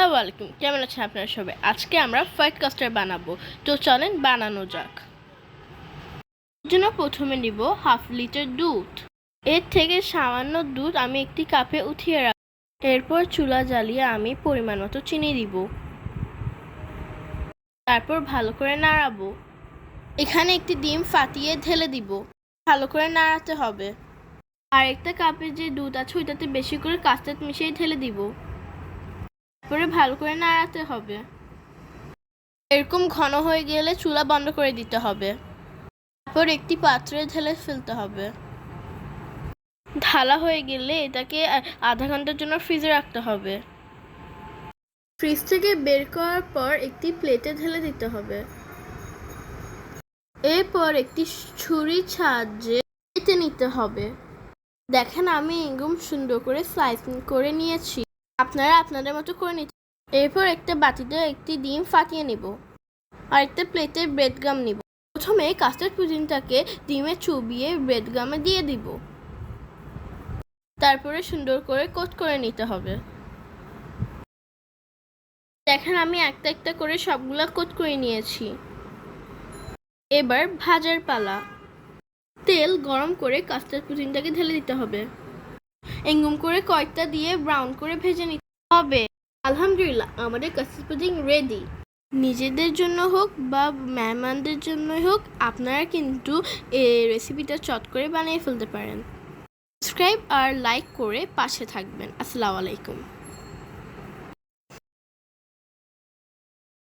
আসসালামু আলাইকুম, কেমন আছেন আপনারা সবাই? আজকে আমরা হোয়াইট কাস্টার্ড বানাবো, তো চলেন বানানো যাক। এর জন্য প্রথমে নিব হাফ লিটার দুধ। এর থেকে সামান্য দুধ আমি একটি কাপে উঠিয়ে রাখব। এরপর চুলা জ্বালিয়ে আমি পরিমাণ মতো চিনি দিব, তারপর ভালো করে নাড়াবো। এখানে একটি ডিম ফাটিয়ে ঢেলে দিব, ভালো করে নাড়াতে হবে। আরেকটা কাপে যে দুধ আছে ওইটাতে বেশি করে কাস্টার্ড মিশিয়ে ঢেলে দিব, তারপরে ভালো করে নাড়াতে হবে। এরকম ঘন হয়ে গেলে চুলা বন্ধ করে দিতে হবে, তারপর একটি পাত্রে ঢেলে ফেলতে হবে। ঢালা হয়ে গেলে এটাকে আধা ঘন্টার জন্য ফ্রিজে রাখতে হবে। ফ্রিজ থেকে বের করার পর একটি প্লেটে ঢেলে দিতে হবে। এরপর একটি ছুরির সাহায্যে কেটে নিতে হবে। দেখেন আমি একদম সুন্দর করে স্লাইস করে নিয়েছি, আপনারা আপনাদের মতো করে নিতে। এরপর একটা বাটিতে একটি ডিম ফাটিয়ে নিব, আর একটা প্লেটে ব্রেড গাম নিব। প্রথমে কাস্টার্ড পুডিংটাকে ডিমে চুবিয়ে ব্রেড গামে দিয়ে দিব, তারপরে সুন্দর করে কোট করে নিতে হবে। দেখেন আমি একটা একটা করে সবগুলা কোট করে নিয়েছি। এবার ভাজার পালা। তেল গরম করে কাস্টার্ড পুডিংটাকে ঢেলে দিতে হবে, এরকম করে কয়েকটা দিয়ে ব্রাউন করে ভেজে নিতে হবে। আলহামদুলিল্লাহ, আমাদের কাস্টার্ড পুডিং রেডি। নিজেদের জন্য হোক বা মেহমানদের জন্য হোক, আপনারা কিন্তু এই রেসিপিটা চট করে বানিয়ে ফেলতে পারেন। সাবস্ক্রাইব আর লাইক করে পাশে থাকবেন। আসসালামু আলাইকুম।